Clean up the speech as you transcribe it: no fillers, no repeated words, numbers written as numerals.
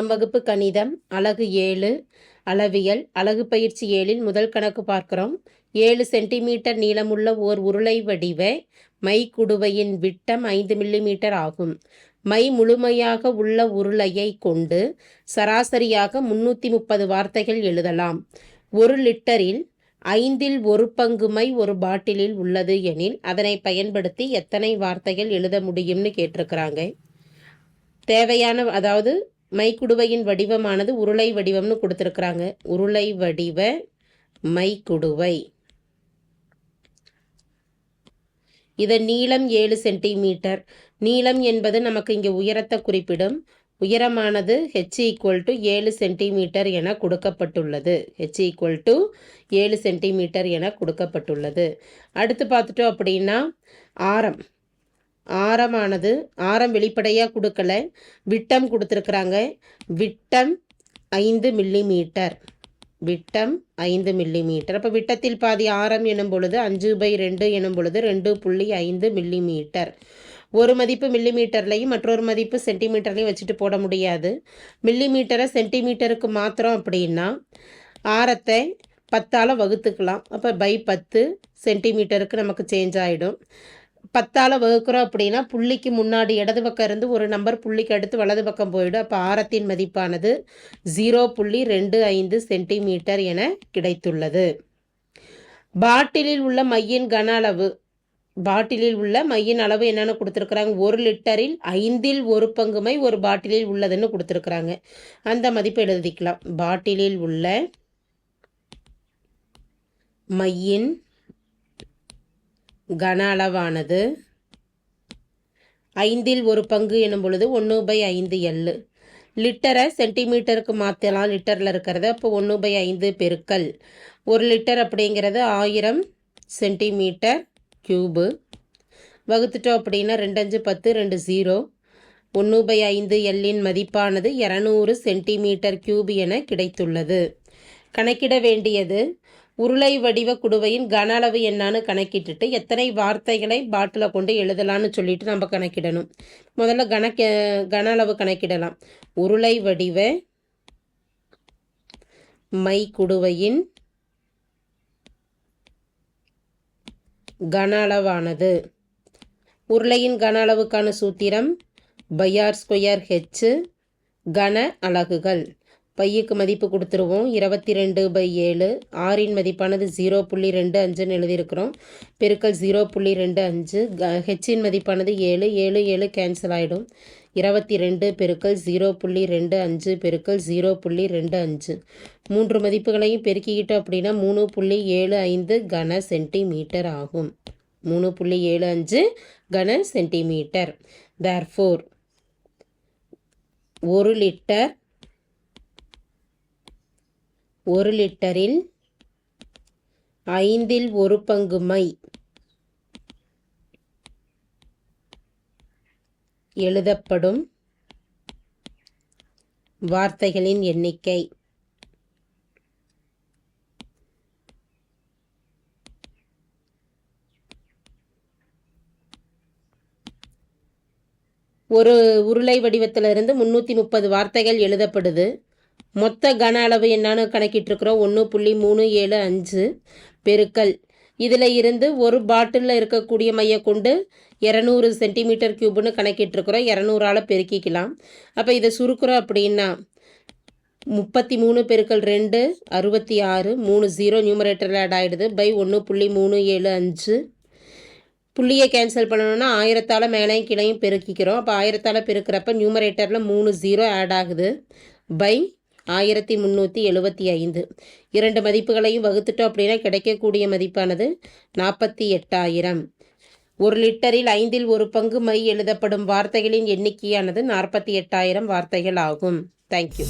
வகுப்பு கணிதம் அலகு 7 அளவியல் அலகு பயிற்சி 7இல் முதல் கணக்கு பார்க்கிறோம். 7 சென்டிமீட்டர் நீளமுள்ள ஓர் உருளை வடிவ மை குடுவையின் விட்டம் 5 மில்லிமீட்டர் ஆகும். மை முழுமையாக உள்ள உருளையை கொண்டு சராசரியாக 330 வார்த்தைகள் எழுதலாம். 1 லிட்டரில் 1/5 மை ஒரு பாட்டிலில் உள்ளது எனில் அதனை பயன்படுத்தி எத்தனை வார்த்தைகள் எழுத முடியும்னு கேட்டிருக்கிறாங்க. தேவையான அதாவது மைக்குடுவையின் வடிவமானது உருளை வடிவம்னு கொடுத்துருக்குறாங்க. உருளை வடிவ மைக்குடுவை. இதன் நீளம் 7 சென்டிமீட்டர். நீளம் என்பது நமக்கு இங்கே உயரத்தை குறிப்பிடும். உயரமானது h=7 சென்டிமீட்டர் என கொடுக்கப்பட்டுள்ளது. h=7 சென்டிமீட்டர் என கொடுக்கப்பட்டுள்ளது. அடுத்து பார்த்துட்டோம் அப்படின்னா ஆரம் வெளிப்படையாக கொடுக்கல, விட்டம் கொடுத்துருக்குறாங்க. விட்டம் 5 மில்லிமீட்டர். விட்டம் 5 மில்லிமீட்டர். அப்போ விட்டத்தில் பாதி ஆரம் எனும் பொழுது 5/2 எனும் பொழுது 2.5 மில்லிமீட்டர். ஒரு மதிப்பு மில்லிமீட்டர்லையும் மற்றொரு மதிப்பு சென்டிமீட்டர்லையும் வச்சுட்டு போட முடியாது. மில்லிமீட்டரை சென்டிமீட்டருக்கு மாத்திரம் அப்படின்னா ஆரத்தை 10ஆல் வகுத்துக்கலாம். அப்போ 10 சென்டிமீட்டருக்கு நமக்கு சேஞ்ச் ஆகிடும். 10ஆல் வகுக்கிறோம் அப்படின்னா புள்ளிக்கு முன்னாடி இடது பக்கம் இருந்து ஒரு நம்பர் புள்ளிக்கு அடுத்து வலது பக்கம் போயிடும். அப்போ ஆரத்தின் மதிப்பானது 0.25 சென்டிமீட்டர் என கிடைத்துள்ளது. பாட்டிலில் உள்ள மையின் கன அளவு. பாட்டிலில் உள்ள மையின் அளவு என்னென்னு கொடுத்துருக்குறாங்க. 1 லிட்டரில் 1/5 மை ஒரு பாட்டிலில் உள்ளதுன்னு கொடுத்துருக்குறாங்க. அந்த மதிப்பு எழுதிக்கலாம். பாட்டிலில் உள்ள மையின் கன அளவானது 1/5 எனும் பொழுது 1/5 L. லிட்டரை சென்டிமீட்டருக்கு மாற்றலாம். லிட்டரில் இருக்கிறது. அப்போ 1/5 பெருக்கல் 1 லிட்டர் அப்படிங்கிறது 1000 சென்டிமீட்டர் கியூபு. வகுத்துட்டோம் அப்படின்னா 2×5 = 10, 2 0. 1/5 Lன் மதிப்பானது 200 சென்டிமீட்டர் கியூப் என கிடைத்துள்ளது. கணக்கிட வேண்டியது உருளை வடிவ குடுவையின் கன அளவு என்னான்னு கணக்கிட்டுட்டு எத்தனை வார்த்தைகளை பாட்டில் கொண்டு எழுதலான்னு சொல்லிட்டு நம்ம கணக்கிடணும். முதல்ல கன அளவு கணக்கிடலாம். உருளை வடிவ மை குடுவையின் கன அளவானது. உருளையின் கன அளவுக்கான சூத்திரம் πr²h கன அலகுகள். பையுக்கு மதிப்பு கொடுத்துருவோம் 22/7. ஆரின் மதிப்பானது 0.25 எழுதியிருக்கிறோம். பெருக்கல் 0.25. ஹெச்சின் மதிப்பானது 7. 7 7 கேன்சல் ஆகிடும். 22 பெருக்கல் 0.25 பெருக்கல் 0.25. 3 மதிப்புகளையும் பெருக்கிக்கிட்டோம் அப்படின்னா 3.75 கன சென்டிமீட்டர் ஆகும். 3.75 கன சென்டிமீட்டர். தேர்ஃபோர் 1 லிட்டரில் 1/5 மை எழுதப்படும் வார்த்தைகளின் எண்ணிக்கை. ஒரு உருளை வடிவத்திலிருந்து 330 வார்த்தைகள் எழுதப்படுது. மொத்த கன அளவு என்னான்னு கணக்கிட்டுருக்குறோம். 1.375 பெருக்கல் இதில் இருந்து ஒரு பாட்டிலில் இருக்கக்கூடிய மையை கொண்டு 200 சென்டிமீட்டர் கியூப்னு கணக்கிட்டுருக்குறோம். 200ஆல் பெருக்கிக்கலாம். அப்போ இதை சுருக்குறோம் அப்படின்னா 33 பெருக்கல் 2 66. 3 0 நியூமரேட்டரில் ஆட் ஆகிடுது. பை 1.375. புள்ளியை கேன்சல் பண்ணணும்னா 1000ஆல் மேலையும் கீழையும் பெருக்கிக்கிறோம். அப்போ 1000ஆல் பெருக்கிறப்ப நியூமரேட்டரில் 3 0 ஆட் ஆகுது. பை 1375. 2 மதிப்புகளையும் வகுத்துட்டோம் அப்படின்னா கிடைக்கக்கூடிய மதிப்பானது 48,000. 1 லிட்டரில் 1/5 மை எழுதப்படும் வார்த்தைகளின் எண்ணிக்கையானது 48,000 வார்த்தைகள் ஆகும். தேங்க்யூ.